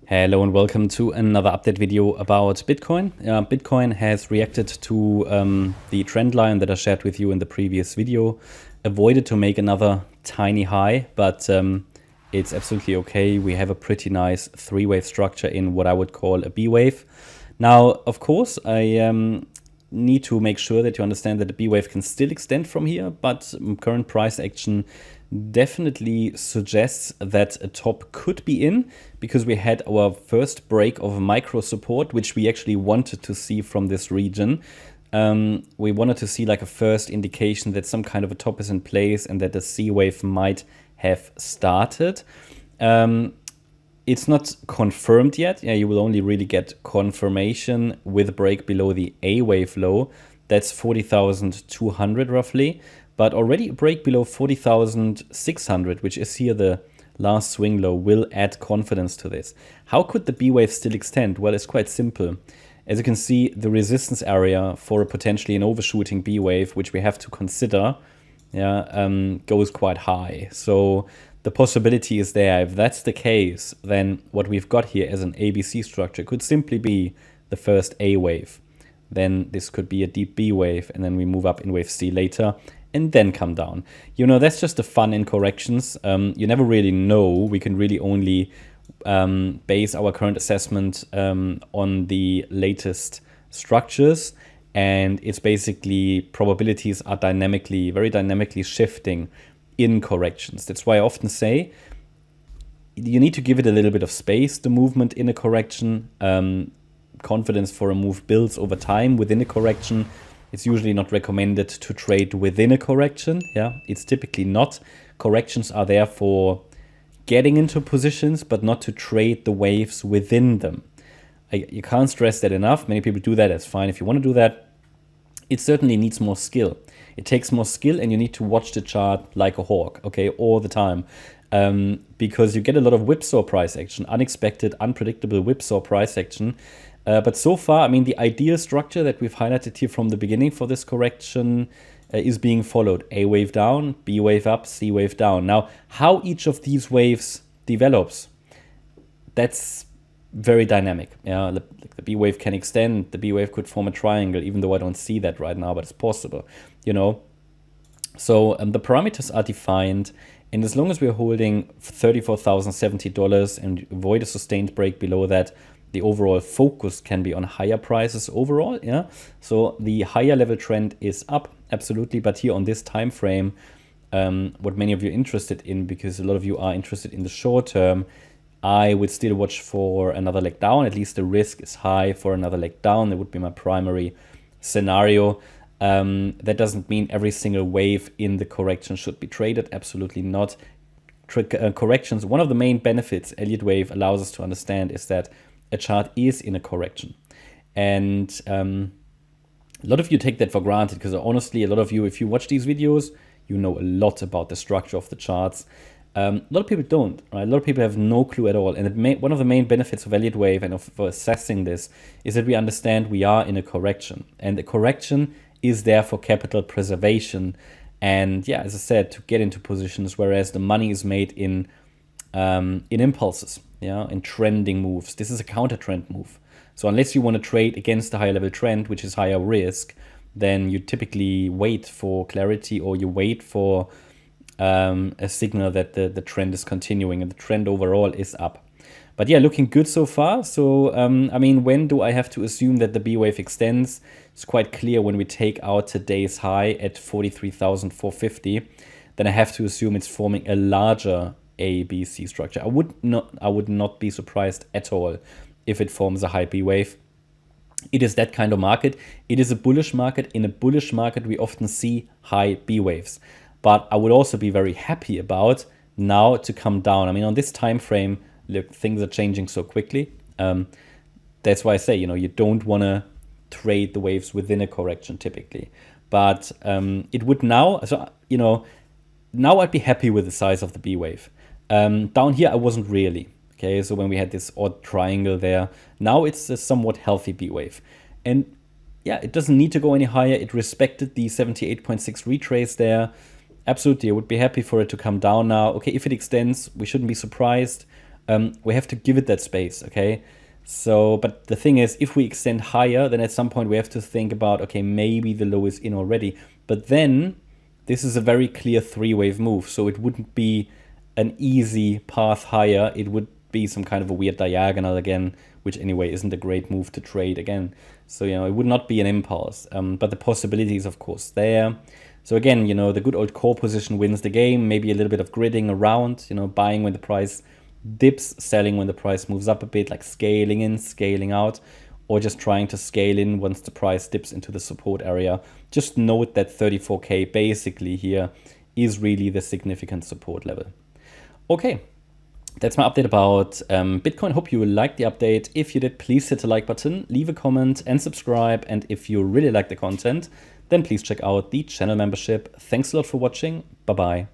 Hello and welcome to another update video about Bitcoin. Bitcoin has reacted to the trend line that I shared with you in the previous video. Avoided to make another tiny high, but it's absolutely okay. We have a pretty nice three-wave structure in what I would call a B wave. Now, of course, I need to make sure that you understand that the B wave can still extend from here, but current price action definitely suggests that a top could be in, because we had our first break of micro support, which we actually wanted to see from this region. We wanted to see like a first indication that some kind of a top is in place and that the C wave might have started. It's not confirmed yet. Yeah, you will only really get confirmation with a break below the A wave low. That's 40,200 roughly. But already a break below 40,600, which is here the last swing low, will add confidence to this. How could the B wave still extend? Well, it's quite simple. As you can see, the resistance area for potentially an overshooting B wave, which we have to consider, goes quite high. So the possibility is there. If that's the case, then what we've got here as an ABC structure could simply be the first A wave. Then this could be a deep B wave, and then we move up in wave C later, and then come down. You know, that's just the fun in corrections. You never really know. We can really only base our current assessment on the latest structures, and it's basically probabilities are very dynamically shifting in corrections. That's why I often say you need to give it a little bit of space, the movement in a correction. Confidence for a move builds over time within a correction. It's usually not recommended to trade within a correction. Yeah, it's typically not. Corrections are there for getting into positions, but not to trade the waves within them. You can't stress that enough. Many people do that. That's fine if you want to do that. It certainly needs more skill. It takes more skill, and you need to watch the chart like a hawk, okay, all the time. Because you get a lot of whipsaw price action, unexpected, unpredictable whipsaw price action. But so far, I mean, the ideal structure that we've highlighted here from the beginning for this correction is being followed. A wave down, B wave up, C wave down. Now, how each of these waves develops, that's very dynamic. Yeah, the B wave can extend. The B wave could form a triangle, even though I don't see that right now, but it's possible, you know. So the parameters are defined. And as long as we're holding $34,070 and avoid a sustained break below that, the overall focus can be on higher prices overall. Yeah, so the higher level trend is up, absolutely. But here on this time frame, what many of you are interested in, because a lot of you are interested in the short term, I would still watch for another leg down. At least the risk is high for another leg down. That would be my primary scenario. That doesn't mean every single wave in the correction should be traded. Absolutely not. Corrections, one of the main benefits Elliott Wave allows us to understand is that a chart is in a correction. And a lot of you take that for granted, because honestly, a lot of you, if you watch these videos, you know a lot about the structure of the charts. A lot of people don't, right? A lot of people have no clue at all. And one of the main benefits of Elliott Wave and of assessing this is that we understand we are in a correction. And the correction is there for capital preservation. And yeah, as I said, to get into positions, whereas the money is made in impulses, yeah, in trending moves. This is a counter trend move. So unless you want to trade against the higher level trend, which is higher risk, then you typically wait for clarity, or you wait for a signal that the trend is continuing, and the trend overall is up. But yeah, looking good so far. So I mean, when do I have to assume that the B wave extends? It's quite clear when we take out today's high at 43,450, then I have to assume it's forming a larger A, B, C structure. I would not be surprised at all if it forms a high B wave. It is that kind of market. It is a bullish market. In a bullish market, we often see high B waves. But I would also be very happy about now to come down. I mean, on this time frame, look, things are changing so quickly. That's why I say, you know, you don't want to trade the waves within a correction typically. But it would now, so, you know, now I'd be happy with the size of the B wave. Down here, I wasn't really. Okay, so when we had this odd triangle there, now it's a somewhat healthy B wave. And yeah, it doesn't need to go any higher. It respected the 78.6 retrace there. Absolutely, I would be happy for it to come down now. Okay, if it extends, we shouldn't be surprised. we have to give it that space, okay? So, but the thing is, if we extend higher, then at some point we have to think about, okay, maybe the low is in already. But then this is a very clear three-wave move, so it wouldn't be an easy path higher. It would be some kind of a weird diagonal again, which anyway isn't a great move to trade again. So, it would not be an impulse, but the possibility is of course there. So again, the good old core position wins the game, maybe a little bit of gridding around, buying when the price dips, selling when the price moves up a bit, like scaling in, scaling out, or just trying to scale in once the price dips into the support area. Just note that 34K basically here is really the significant support level. Okay, that's my update about Bitcoin. Hope you liked the update. If you did, please hit the like button, leave a comment and subscribe. And if you really like the content, then please check out the channel membership. Thanks a lot for watching. Bye-bye.